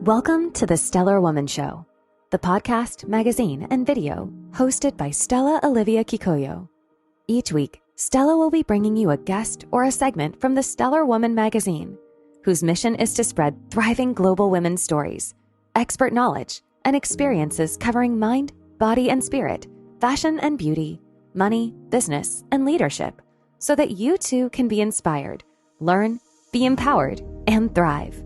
Welcome to the Stellar Woman Show, the podcast, magazine, and video hosted by Stella Olivia Kikoyo. Each week, Stella will be bringing you a guest or a segment from the Stellar Woman magazine, whose mission is to spread thriving global women's stories, expert knowledge, and experiences covering mind, body, and spirit, fashion and beauty, money, business, and leadership, so that you too can be inspired, learn, be empowered, and thrive.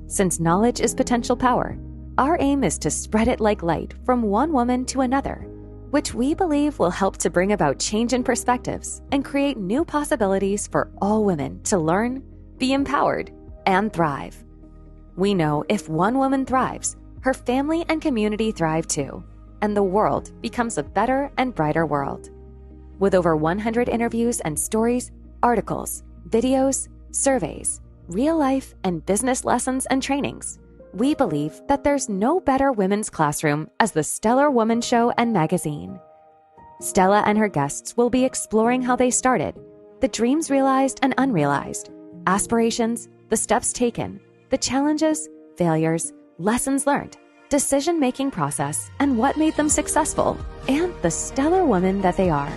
Since knowledge is potential power, our aim is to spread it like light from one woman to another, which we believe will help to bring about change in perspectives and create new possibilities for all women to learn, be empowered, and thrive. We know if one woman thrives, her family and community thrive too, and the world becomes a better and brighter world. With over 100 interviews and stories, articles, videos, surveys, real life and business lessons and trainings, we believe that there's no better women's classroom as the Stellar Woman Show and magazine. Stella and her guests will be exploring how they started, the dreams realized and unrealized, aspirations, the steps taken, the challenges, failures, lessons learned, decision-making process, and what made them successful, and the stellar woman that they are.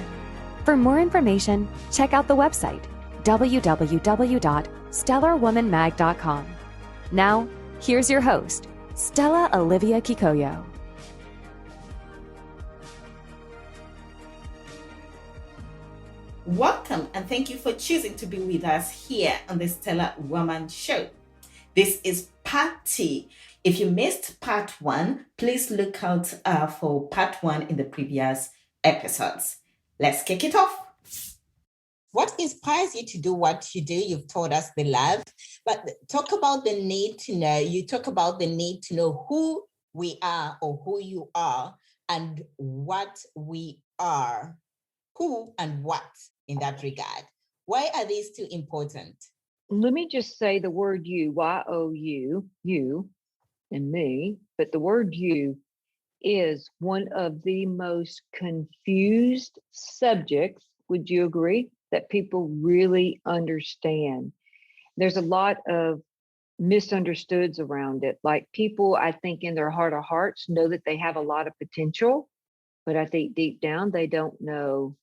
For more information, check out the website, www.stellarwomanmag.com. Now, here's your host, Stella Olivia Kikoyo. Welcome and thank you for choosing to be with us here on the Stellar Woman Show. This is part 2. If you missed part 1, please look out for part 1 in the previous episodes. Let's kick it off. What inspires you to do what you do? You've taught us the love, but talk about the need to know. You talk about the need to know who we are or who you are and what we are. Who and what in that regard. Why are these two important? Let me just say the word you, Y-O-U, you and me, but the word you is one of the most confused subjects, would you agree, that people really understand? There's a lot of misunderstoods around it. Like people, I think in their heart of hearts know that they have a lot of potential, but I think deep down, they don't know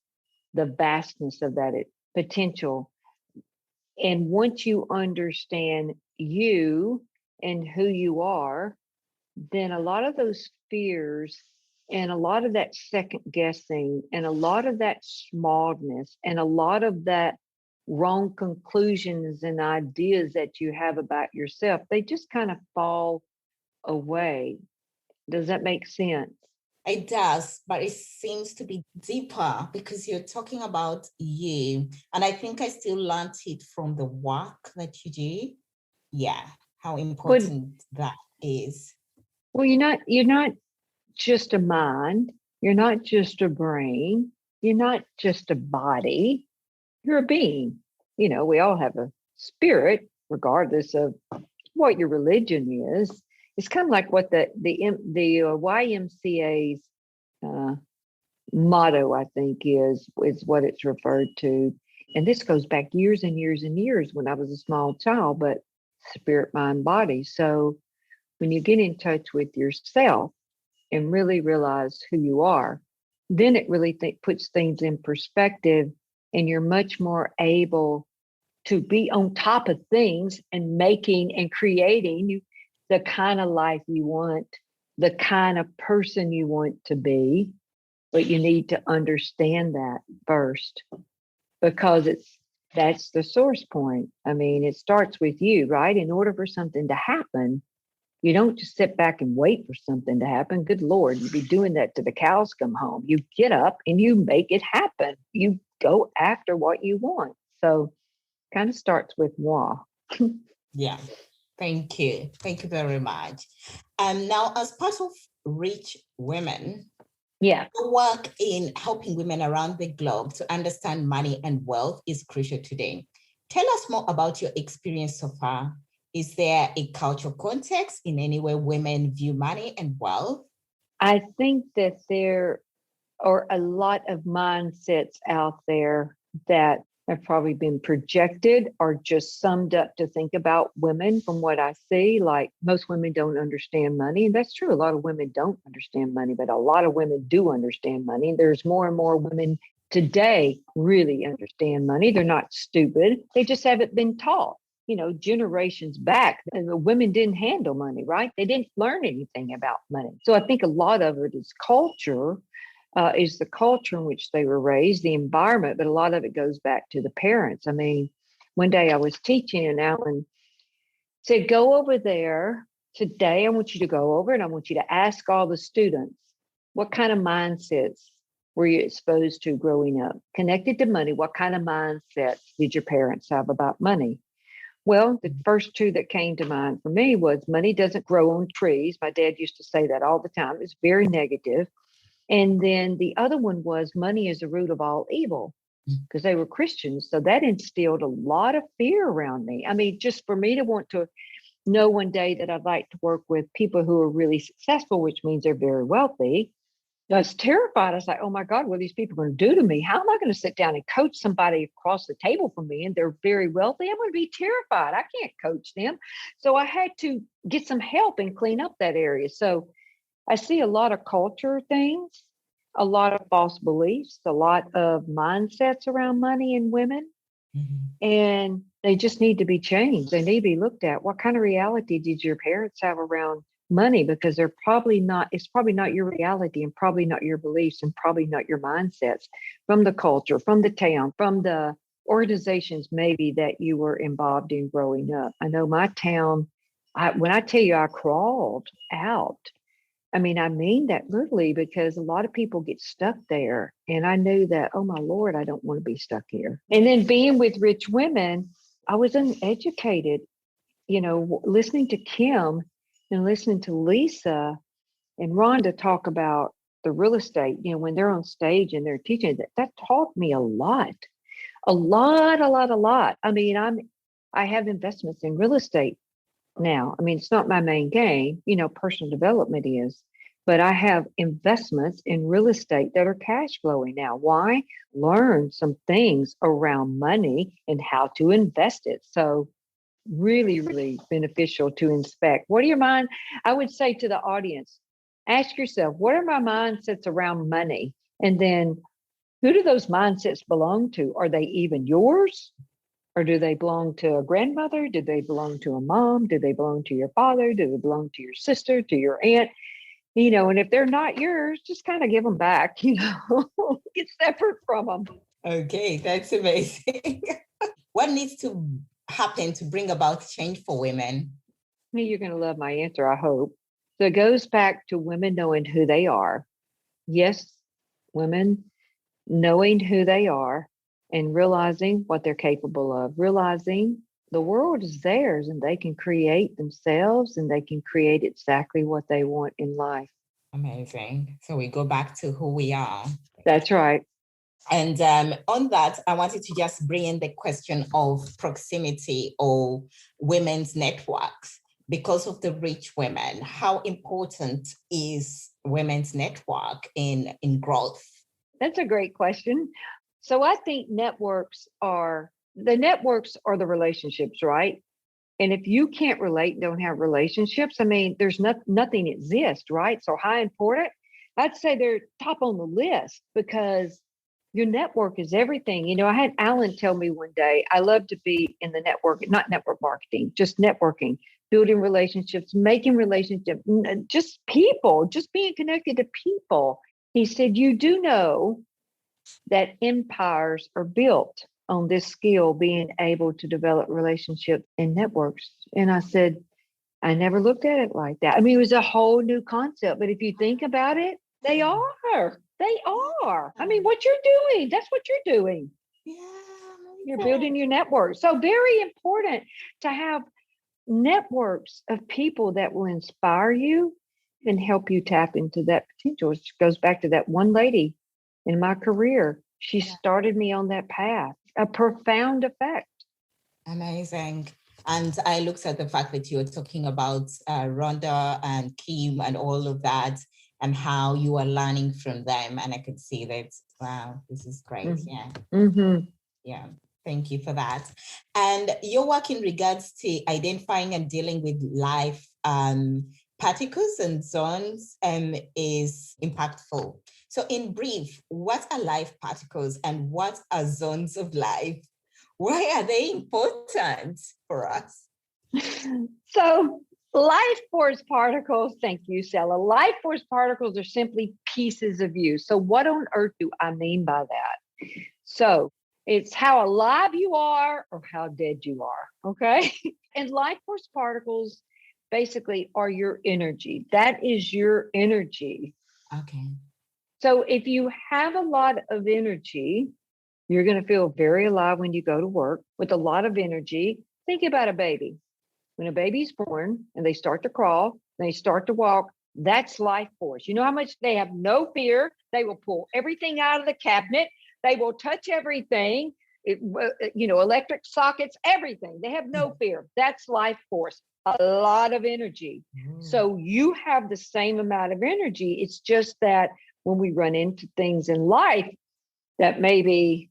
the vastness of that potential. And once you understand you and who you are, then a lot of those fears and a lot of that second guessing and a lot of that smallness and a lot of that wrong conclusions and ideas that you have about yourself, they just kind of fall away. Does that make sense? It does, but it seems to be deeper because you're talking about you. And I think I still learned it from the work that you do. Yeah, how important that is. Well, you're not just a mind, you're not just a brain, you're not just a body, you're a being. You know, we all have a spirit, regardless of what your religion is. It's kind of like what the YMCA's motto, I think, is what it's referred to. And this goes back years and years and years when I was a small child, but spirit, mind, body. So when you get in touch with yourself and really realize who you are, then it really puts things in perspective, and you're much more able to be on top of things and making and creating the kind of life you want, the kind of person you want to be. But you need to understand that first, because that's the source point. I mean, it starts with you, right? In order for something to happen, you don't just sit back and wait for something to happen. Good Lord, you'd be doing that till the cows come home. You get up and you make it happen. You go after what you want. So kind of starts with moi. Yeah. Thank you. Thank you very much. And now, as part of Rich Women, your work in helping women around the globe to understand money and wealth is crucial today. Tell us more about your experience so far. Is there a cultural context in any way women view money and wealth? I think that there are a lot of mindsets out there that have probably been projected or just summed up to think about women from what I see. Like most women don't understand money. And that's true. A lot of women don't understand money, but a lot of women do understand money. There's more and more women today really understand money. They're not stupid. They just haven't been taught. Generations back, and the women didn't handle money, right? They didn't learn anything about money. So I think a lot of it is culture. Is the culture in which they were raised, the environment, but a lot of it goes back to the parents. I mean, one day I was teaching and Alan said, go over there today. I want you to go over and I want you to ask all the students, what kind of mindsets were you exposed to growing up? Connected to money, what kind of mindset did your parents have about money? Well, the first two that came to mind for me was money doesn't grow on trees. My dad used to say that all the time. It's very negative. And then the other one was money is the root of all evil, because they were Christians. So that instilled a lot of fear around me. I mean, just for me to want to know one day that I'd like to work with people who are really successful, which means they're very wealthy. I was terrified. I was like, oh my God, what are these people going to do to me? How am I going to sit down and coach somebody across the table from me and they're very wealthy? I'm going to be terrified. I can't coach them. So I had to get some help and clean up that area. So I see a lot of culture things, a lot of false beliefs, a lot of mindsets around money and women, and they just need to be changed. They need to be looked at. What kind of reality did your parents have around money? Because it's probably not your reality and probably not your beliefs and probably not your mindsets from the culture, from the town, from the organizations maybe that you were involved in growing up. I know my town, when I tell you I crawled out, I mean that literally, because a lot of people get stuck there. And I knew that, oh my Lord, I don't want to be stuck here. And then being with rich women, I was uneducated, listening to Kim and listening to Lisa and Rhonda talk about the real estate, when they're on stage and they're teaching, that taught me a lot. I mean, I have investments in real estate now. I mean, it's not my main game, personal development is, but I have investments in real estate that are cash flowing now. Why? Learn some things around money and how to invest it. So really, really beneficial to inspect. What are your mind? I would say to the audience, ask yourself, what are my mindsets around money? And then who do those mindsets belong to? Are they even yours? Or do they belong to a grandmother? Do they belong to a mom? Do they belong to your father? Do they belong to your sister, to your aunt? And if they're not yours, just kind of give them back, get separate from them. Okay, that's amazing. What needs to happen to bring about change for women? You're going to love my answer, I hope. So it goes back to women knowing who they are. Yes, women knowing who they are and realizing what they're capable of, realizing the world is theirs and they can create themselves and they can create exactly what they want in life. Amazing. So we go back to who we are. That's right. And on that, I wanted to just bring in the question of proximity or women's networks. Because of the rich women, how important is women's network in growth? That's a great question. So I think networks are the relationships, right? And if you can't relate, don't have relationships, I mean, there's nothing exists, right? So how important? I'd say they're top on the list because your network is everything. I had Alan tell me one day, I love to be in the network, not network marketing, just networking, building relationships, making relationships, just people, just being connected to people. He said, you do know that empires are built on this skill, being able to develop relationships and networks. And I said, I never looked at it like that. I mean, it was a whole new concept, but if you think about it, they are. I mean, what you're doing, that's what you're doing. Yeah. You're building your network. So very important to have networks of people that will inspire you and help you tap into that potential. Which goes back to that one lady in my career. She started me on that path, a profound effect. Amazing. And I looked at the fact that you were talking about Rhonda and Kim and all of that and how you are learning from them. And I could see that, wow, this is great. Mm-hmm. Yeah. Mm-hmm. Yeah. Thank you for that. And your work in regards to identifying and dealing with life particles and zones is impactful. So in brief, what are life particles and what are zones of life? Why are they important for us? So life force particles, thank you, Stella. Life force particles are simply pieces of you. So what on earth do I mean by that? So it's how alive you are or how dead you are, okay? And life force particles basically are your energy. That is your energy. Okay. So if you have a lot of energy, you're going to feel very alive when you go to work with a lot of energy. Think about a baby. When a baby's born and they start to crawl, they start to walk, that's life force. You know how much they have no fear. They will pull everything out of the cabinet. They will touch everything, electric sockets, everything. They have no fear. That's life force, a lot of energy. So you have the same amount of energy. It's just that when we run into things in life that maybe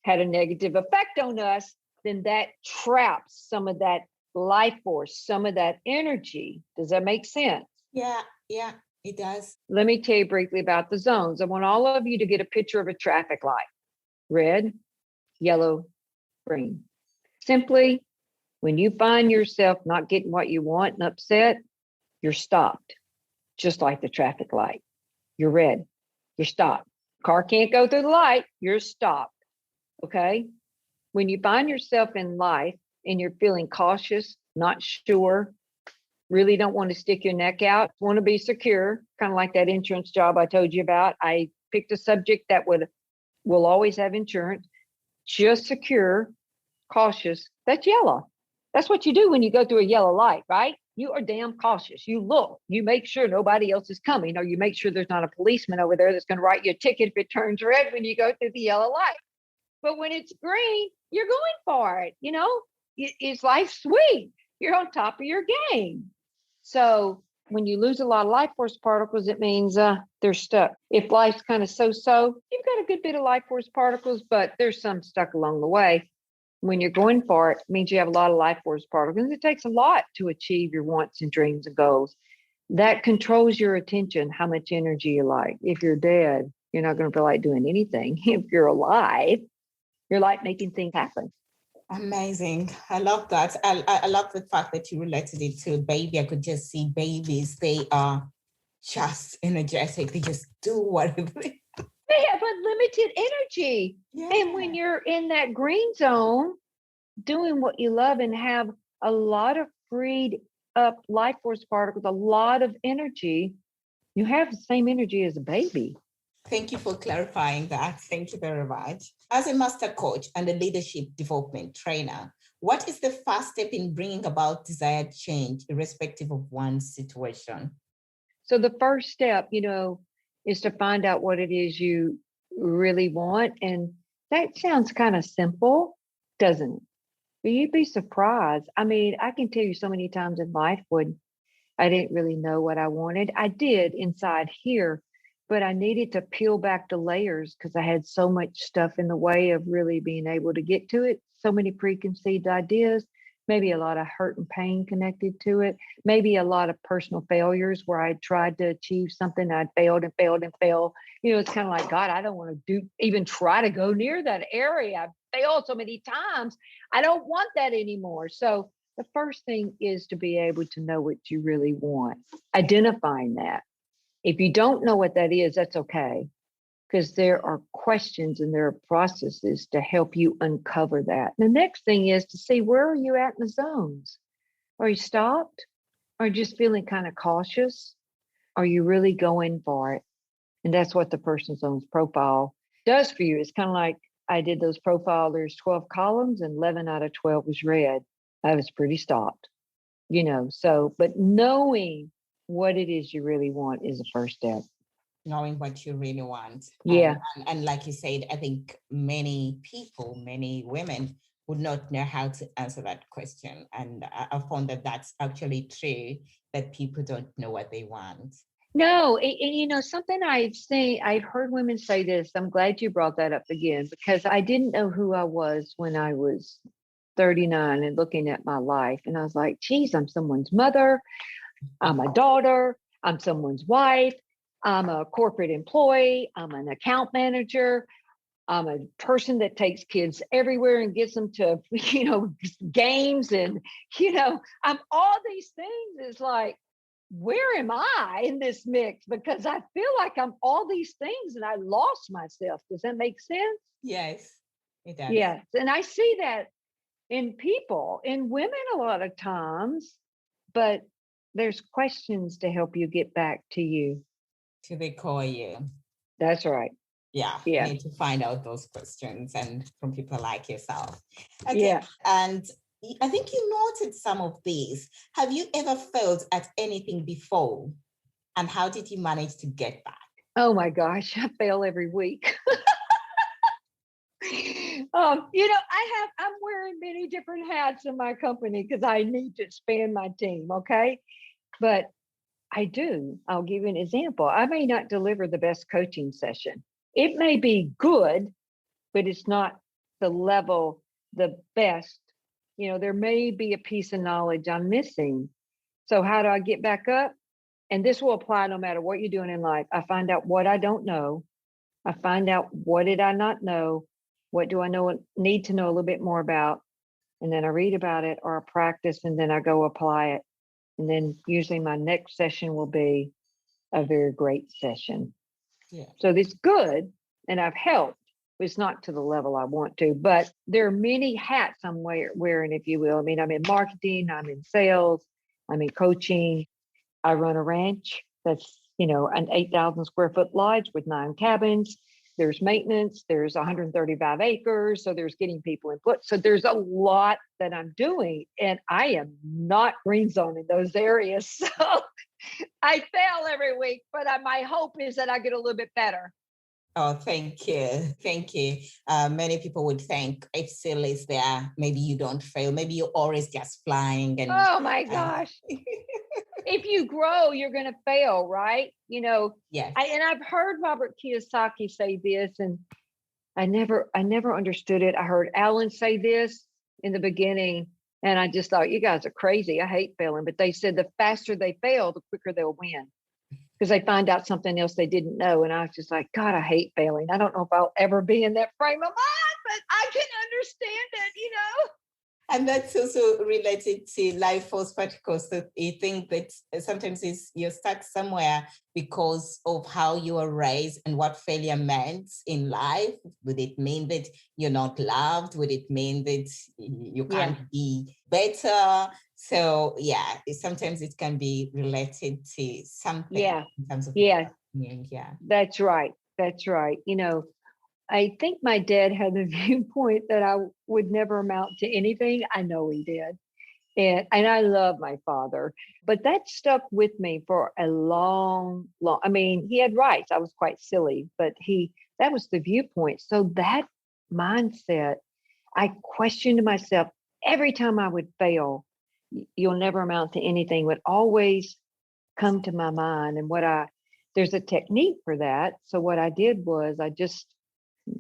had a negative effect on us, then that traps some of that life force, some of that energy. Does that make sense? Yeah, it does. Let me tell you briefly about the zones. I want all of you to get a picture of a traffic light: red, yellow, green. Simply, when you find yourself not getting what you want and upset, you're stopped, just like the traffic light. You're red, you're stopped. Car can't go through the light, you're stopped. Okay? When you find yourself in life and you're feeling cautious, not sure, really don't want to stick your neck out, want to be secure, kind of like that insurance job I told you about. I picked a subject that will always have insurance, just secure, cautious. That's yellow. That's what you do when you go through a yellow light, right? You are damn cautious. You look, you make sure nobody else is coming, or you make sure there's not a policeman over there that's going to write you a ticket if it turns red when you go through the yellow light. But when it's green, you're going for it. It's life sweet. You're on top of your game. So when you lose a lot of life force particles, it means they're stuck. If life's kind of so-so, you've got a good bit of life force particles, but there's some stuck along the way. When you're going for it, it means you have a lot of life force particles. It takes a lot to achieve your wants and dreams and goals. That controls your attention, how much energy you like. If you're dead, you're not going to feel like doing anything. If you're alive, you're like making things happen. Amazing. I love that. I love the fact that you related it to a baby. I could just see babies. They are just energetic. They just do whatever they have unlimited energy. Yeah. And when you're in that green zone, doing what you love and have a lot of freed up life force particles, a lot of energy, you have the same energy as a baby. Thank you for clarifying that. Thank you very much. As a master coach and a leadership development trainer, what is the first step in bringing about desired change, irrespective of one's situation? So the first step, is to find out what it is you really want. And that sounds kind of simple, doesn't it? But you'd be surprised. I mean, I can tell you so many times in life when I didn't really know what I wanted. I did inside here, but I needed to peel back the layers because I had so much stuff in the way of really being able to get to it. So many preconceived ideas, maybe a lot of hurt and pain connected to it, maybe a lot of personal failures where I tried to achieve something, I failed and failed and failed. It's kind of like, God, I don't want to even try to go near that area. I've failed so many times. I don't want that anymore. So the first thing is to be able to know what you really want, identifying that. If you don't know what that is, that's okay, because there are questions and there are processes to help you uncover that. The next thing is to see, where are you at in the zones? Are you stopped? Are you just feeling kind of cautious? Are you really going for it? And that's what the personal zones profile does for you. It's kind of like I did those profiles. There's 12 columns and 11 out of 12 was red. I was pretty stopped, but knowing what it is you really want is the first step. Knowing what you really want. Yeah. And like you said, I think many people, many women would not know how to answer that question. And I found that that's actually true, that people don't know what they want. No, and something I've heard women say this. I'm glad you brought that up again, because I didn't know who I was when I was 39 and looking at my life. And I was like, geez, I'm someone's mother. I'm a daughter. I'm someone's wife. I'm a corporate employee. I'm an account manager. I'm a person that takes kids everywhere and gets them to, games. And, I'm all these things. It's like, where am I in this mix? Because I feel like I'm all these things and I lost myself. Does that make sense? Yes, it does. Yes. And I see that in people, in women a lot of times, but there's questions to help you get back to you. To the core you. That's right. Yeah, Yeah. you need to find out those questions and from people like yourself. Okay. Yeah. And I think you noted some of these. Have you ever failed at anything before? And how did you manage to get back? Oh my gosh, I fail every week. I'm wearing many different hats in my company because I need to expand my team. Okay. But I'll give you an example. I may not deliver the best coaching session. It may be good, but it's not the level, the best. There may be a piece of knowledge I'm missing. So how do I get back up? And this will apply no matter what you're doing in life. I find out what I don't know. I find out what did I not know? What do I need to know a little bit more about? And then I read about it or I practice and then I go apply it. And then usually my next session will be a very great session. Yeah. So it's good and I've helped. It's not to the level I want to, but there are many hats I'm wearing, if you will. I mean, I'm in marketing, I'm in sales, I'm in coaching. I run a ranch that's, an 8,000 square foot lodge with 9 cabins. There's maintenance, there's 135 acres. So there's getting people input. So there's a lot that I'm doing and I am not green zone in those areas. So I fail every week, but my hope is that I get a little bit better. Oh, thank you. Thank you. Many people would think if Ceil is there, maybe you don't fail. Maybe you're always just flying. And oh my gosh. If you grow, you're going to fail, right? Yes. I've heard Robert Kiyosaki say this, and I never understood it. I heard Alan say this in the beginning, and I just thought, you guys are crazy. I hate failing. But they said the faster they fail, the quicker they'll win, because they find out something else they didn't know. And I was just like, God, I hate failing. I don't know if I'll ever be in that frame of mind, but I can understand it, And that's also related to life force particles. So you think that sometimes you're stuck somewhere because of how you were raised and what failure meant in life. Would it mean that you're not loved? Would it mean that you can't be better? So sometimes it can be related to something in terms of That's right. That's right. I think my dad had the viewpoint that I would never amount to anything. I know he did. And I love my father, but that stuck with me for a long, I mean, he had rights. I was quite silly, but that was the viewpoint. So that mindset, I questioned myself every time I would fail. You'll never amount to anything would always come to my mind. And there's a technique for that. So what I did was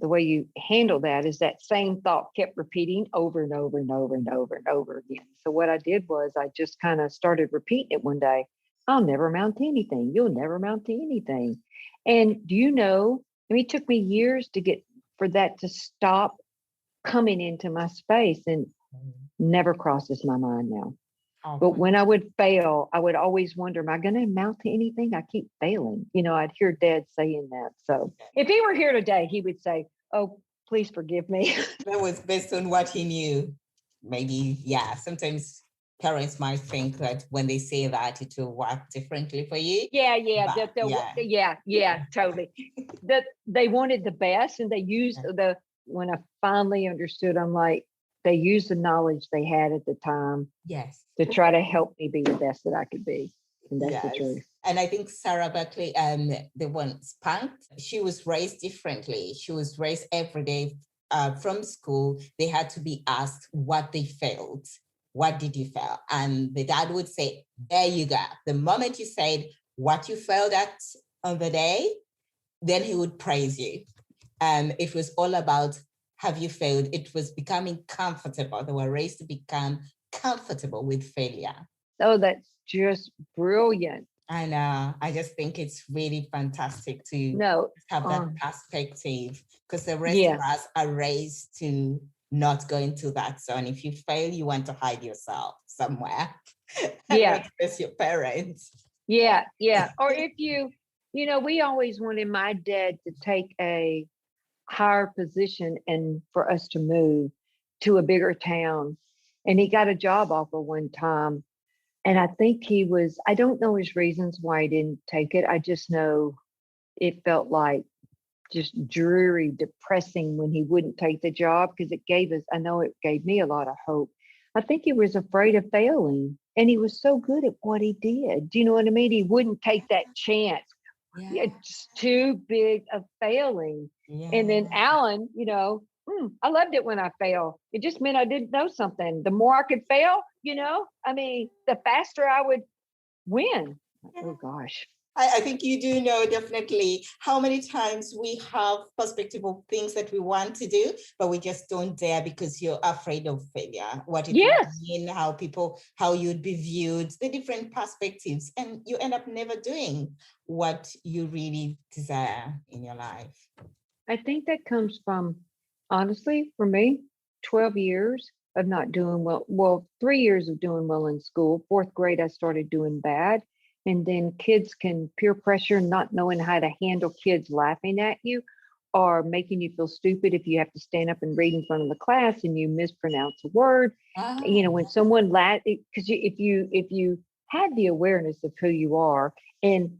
the way you handle that is that same thought kept repeating over and over and over and over and over again. So what I did was I just kind of started repeating it one day. I'll never amount to anything. You'll never amount to anything. And do you know, it took me years for that to stop coming into my space, and never crosses my mind now. Okay. But when I would fail, I would always wonder, am I going to amount to anything? I keep failing. I'd hear Dad saying that. So if he were here today, he would say, oh, please forgive me. That was based on what he knew. Maybe, sometimes parents might think that when they say that, it will work differently for you. Totally. That they wanted the best, and they used when I finally understood, I'm like, they used the knowledge they had at the time to try to help me be the best that I could be. And that's the truth. And I think Sarah Buckley, the one Spunked, she was raised differently. She was raised every day from school. They had to be asked what they failed. What did you fail? And the dad would say, there you go. The moment you said, what you failed at on the day, then he would praise you. It was all about, have you failed? It was becoming comfortable. They were raised to become comfortable with failure. Oh, that's just brilliant. I know. I just think it's really fantastic to have that perspective, because the rest of us are raised to not go into that zone. If you fail, you want to hide yourself somewhere. Yeah. Express your parents. Yeah. Yeah. Or if we always wanted my dad to take a higher position and for us to move to a bigger town. And he got a job offer one time. And I think I don't know his reasons why he didn't take it. I just know it felt like just dreary, depressing when he wouldn't take the job, because it gave me a lot of hope. I think he was afraid of failing, and he was so good at what he did. Do you know what I mean? He wouldn't take that chance. Yeah. It's too big of failing. Yeah. And then Alan, I loved it when I failed. It just meant I didn't know something. The more I could fail, the faster I would win. Yeah. Oh, gosh. I think you do know definitely how many times we have perspective of things that we want to do, but we just don't dare because you're afraid of failure. What it would mean, how you'd be viewed, the different perspectives, and you end up never doing what you really desire in your life. I think that comes from, honestly, for me, 12 years of not doing well. Well, 3 years of doing well in school. 4th grade, I started doing bad. And then kids can peer pressure, not knowing how to handle kids laughing at you or making you feel stupid if you have to stand up and read in front of the class and you mispronounce a word. Oh. When someone laughs, because if you had the awareness of who you are, and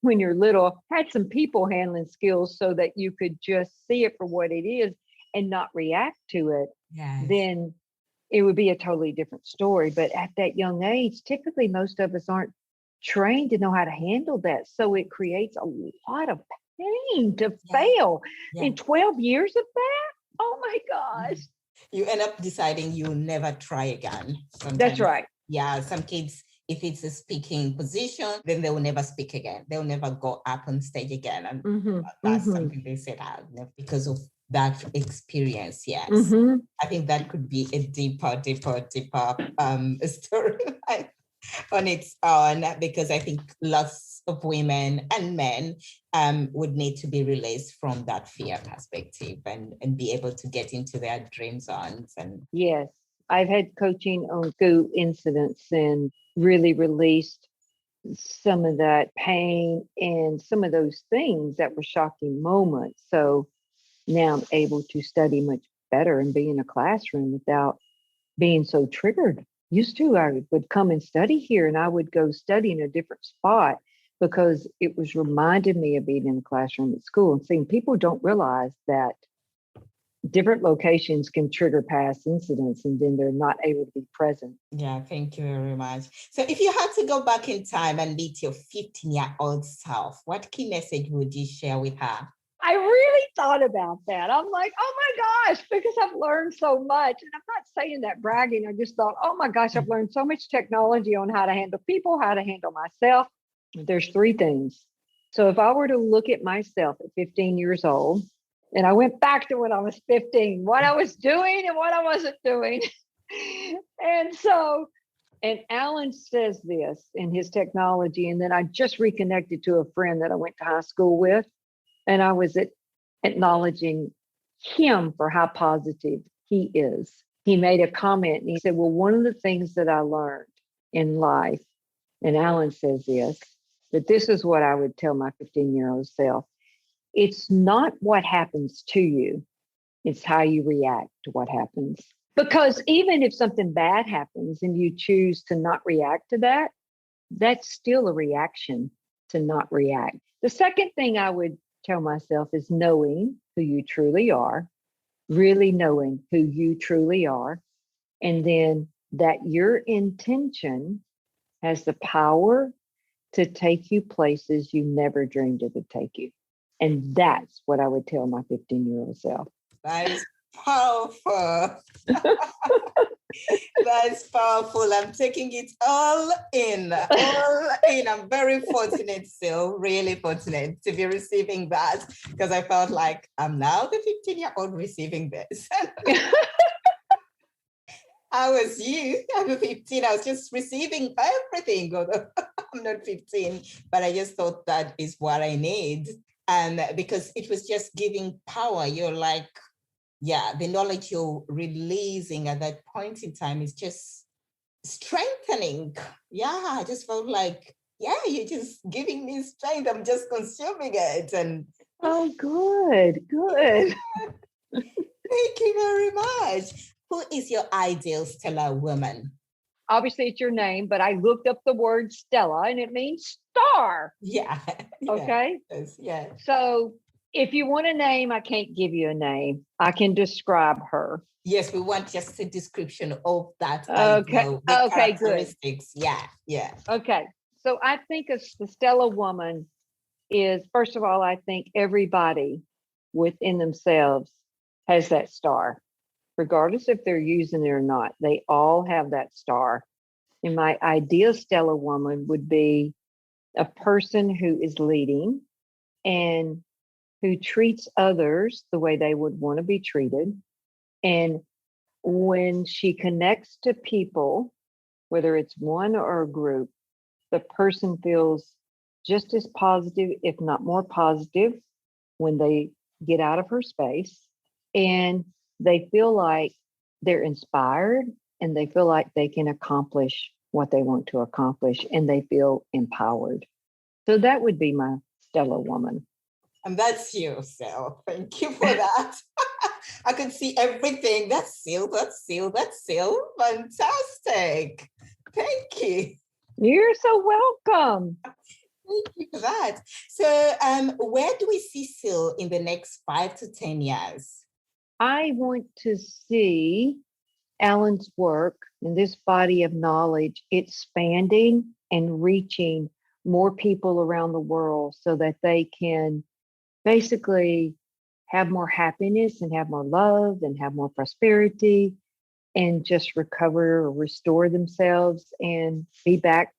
when you're little, had some people handling skills so that you could just see it for what it is and not react to it, then it would be a totally different story. But at that young age, typically most of us aren't trained to know how to handle that. So it creates a lot of pain to fail. In 12 years of that, oh my gosh. You end up deciding you'll never try again. Sometimes. That's right. Yeah, some kids, if it's a speaking position, then they will never speak again. They'll never go up on stage again. And that's something they said because of that experience. Yes. I think that could be a deeper storyline on its own, because I think lots of women and men would need to be released from that fear perspective and be able to get into their dream zones. And yes, I've had coaching on school incidents and really released some of that pain and some of those things that were shocking moments. So now I'm able to study much better and be in a classroom without being so triggered. Used to, I would come and study here and I would go study in a different spot because it was reminding me of being in the classroom at school and seeing people don't realize that different locations can trigger past incidents and then they're not able to be present. Yeah, thank you very much. So if you had to go back in time and meet your 15-year-old self, what key message would you share with her? I really thought about that. I'm like, oh my gosh, because I've learned so much. And I'm not saying that bragging. I just thought, oh my gosh, I've learned so much technology on how to handle people, how to handle myself. There's 3 things. So if I were to look at myself at 15 years old, and I went back to when I was 15, what I was doing and what I wasn't doing. And Alan says this in his technology. And then I just reconnected to a friend that I went to high school with. And I was acknowledging him for how positive he is. He made a comment and he said, well, one of the things that I learned in life, and Alan says this, that this is what I would tell my 15-year-old self. It's not what happens to you. It's how you react to what happens. Because even if something bad happens and you choose to not react to that, that's still a reaction to not react. The second thing I would tell myself is knowing who you truly are, really knowing who you truly are, and then that your intention has the power to take you places you never dreamed it would take you. And that's what I would tell my 15-year-old self. That is powerful. That's powerful. I'm taking it all in, all in. I'm very fortunate, Ceil, really fortunate to be receiving that because I felt like I'm now the 15-year-old receiving this. I was you. I'm 15. I was just receiving everything. Although I'm not 15, but I just thought that is what I need. And because it was just giving power, you're like, yeah, the knowledge you're releasing at that point in time is just strengthening. Yeah, I just felt like, yeah, you're just giving me strength. I'm just consuming it. And Oh, good. thank you very much. Who is your ideal stellar woman? Obviously, it's your name, but I looked up the word Stella and it means star. Yeah. Okay. Yes, yeah. So if you want a name, I can't give you a name. I can describe her. Yes, we want just a description of that Okay. ideal, the Okay, good. characteristics. Yeah, yeah. Okay. So I think the Stella woman is, first of all, I think everybody within themselves has that star, regardless if they're using it or not. They all have that star. And my ideal Stella woman would be a person who is leading and who treats others the way they would want to be treated. And when she connects to people, whether it's one or a group, the person feels just as positive, if not more positive, when they get out of her space. And they feel like they're inspired and they feel like they can accomplish what they want to accomplish and they feel empowered. So that would be my stellar woman. And that's you, Ceil. Thank you for that. I could see everything. That's Ceil, that's Ceil, that's Ceil. Fantastic. Thank you. You're so welcome. Thank you for that. So where do we see Ceil in the next 5 to 10 years? I want to see Alan's work and this body of knowledge expanding and reaching more people around the world so that they can basically have more happiness and have more love and have more prosperity and just recover or restore themselves and be back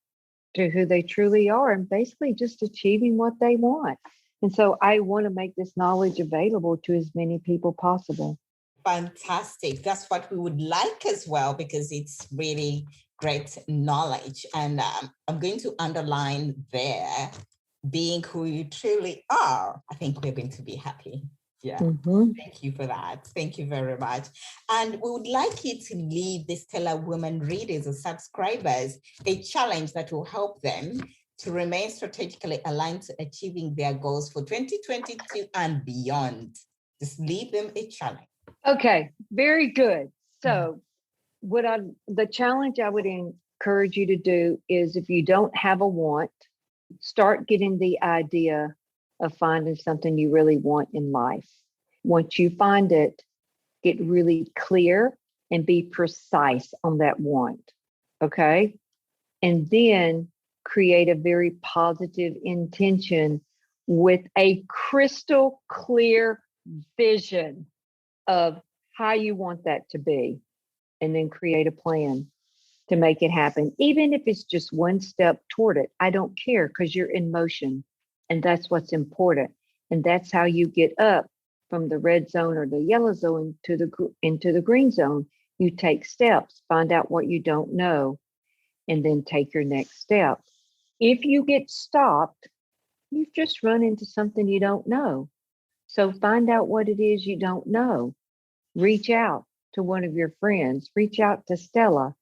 to who they truly are and basically just achieving what they want. And so I want to make this knowledge available to as many people possible. Fantastic. That's what we would like as well, because it's really great knowledge. And I'm going to underline there, being who you truly are. I think we're going to be happy. Yeah. Mm-hmm. Thank you for that. Thank you very much. And we would like you to leave the Stellar Women readers or subscribers a challenge that will help them to remain strategically aligned to achieving their goals for 2022 and beyond. Just leave them a challenge. Okay, very good. So the challenge I would encourage you to do is, if you don't have a want, start getting the idea of finding something you really want in life. Once you find it, get really clear and be precise on that want. Okay. And then create a very positive intention with a crystal clear vision of how you want that to be, and then create a plan to make it happen. Even if it's just one step toward it, I don't care, because you're in motion and that's what's important. And that's how you get up from the red zone or the yellow zone into the green zone. You take steps, find out what you don't know, and then take your next step. If you get stopped, you've just run into something you don't know. So find out what it is you don't know. Reach out to one of your friends, reach out to Stella,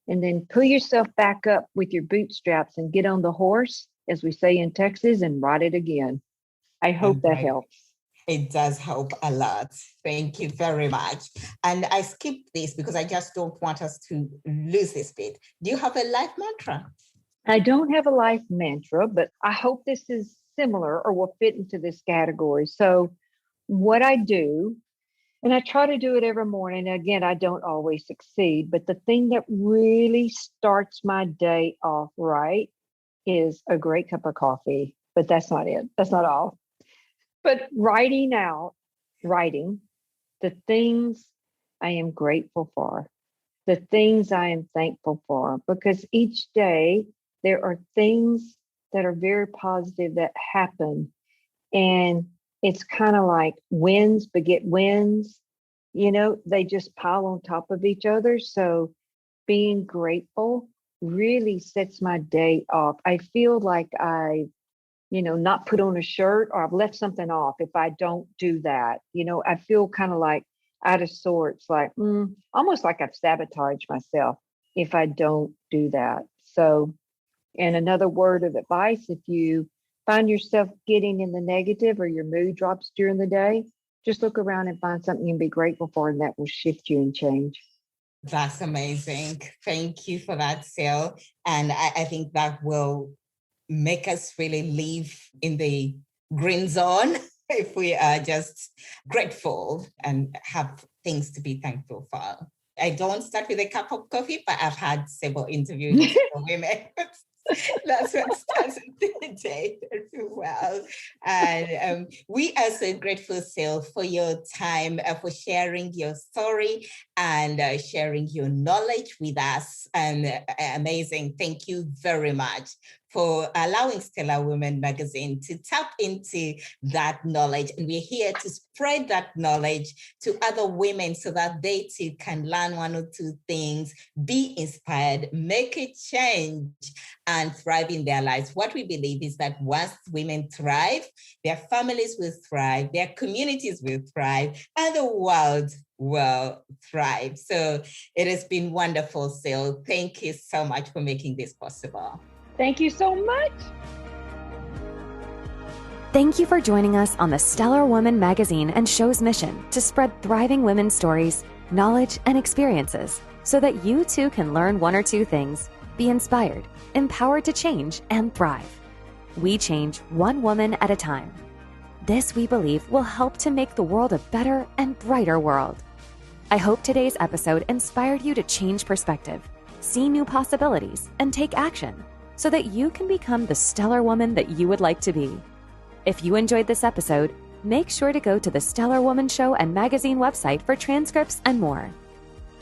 and then pull yourself back up with your bootstraps and get on the horse, as we say in Texas, and ride it again. I hope that helps. It does help a lot. Thank you very much. And I skipped this because I just don't want us to lose this bit. Do you have a life mantra? I don't have a life mantra, but I hope this is similar or will fit into this category. So what I do, and I try to do it every morning. Again, I don't always succeed, but the thing that really starts my day off right is a great cup of coffee. But that's not it. That's not all. But writing the things I am grateful for. the things I am thankful for, because each day there are things that are very positive that happen. And it's kind of like wins beget wins, they just pile on top of each other. So being grateful really sets my day off. I feel like I not put on a shirt, or I've left something off if I don't do that. I feel kind of like out of sorts, like almost like I've sabotaged myself if I don't do that. So, and another word of advice, if you find yourself getting in the negative or your mood drops during the day, just look around and find something you can be grateful for, and that will shift you and change. That's amazing. Thank you for that, Ceil. And I think that will make us really live in the green zone if we are just grateful and have things to be thankful for. I don't start with a cup of coffee, but I've had several interviews with women. That's what starts the day very well. And we are so grateful, Ceil, for your time, for sharing your story and sharing your knowledge with us. And amazing. Thank you very much for allowing Stellar Women Magazine to tap into that knowledge. And we're here to spread that knowledge to other women so that they too can learn one or two things, be inspired, make a change, and thrive in their lives. What we believe is that once women thrive, their families will thrive, their communities will thrive, and the world will thrive. So it has been wonderful, Ceil. Thank you so much for making this possible. Thank you so much. Thank you for joining us on the Stellar Woman Magazine and Show's mission to spread thriving women's stories, knowledge, and experiences so that you too can learn one or two things, be inspired, empowered to change, and thrive. We change one woman at a time. This, we believe, will help to make the world a better and brighter world. I hope today's episode inspired you to change perspective, see new possibilities, and take action so that you can become the stellar woman that you would like to be. If you enjoyed this episode, make sure to go to the Stellar Woman Show and Magazine website for transcripts and more.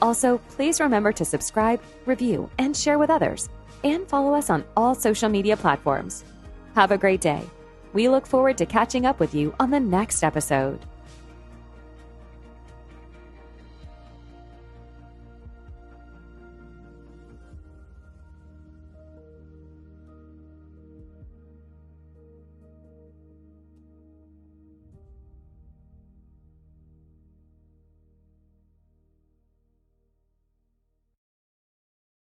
Also, please remember to subscribe, review, and share with others, and follow us on all social media platforms. Have a great day. We look forward to catching up with you on the next episode.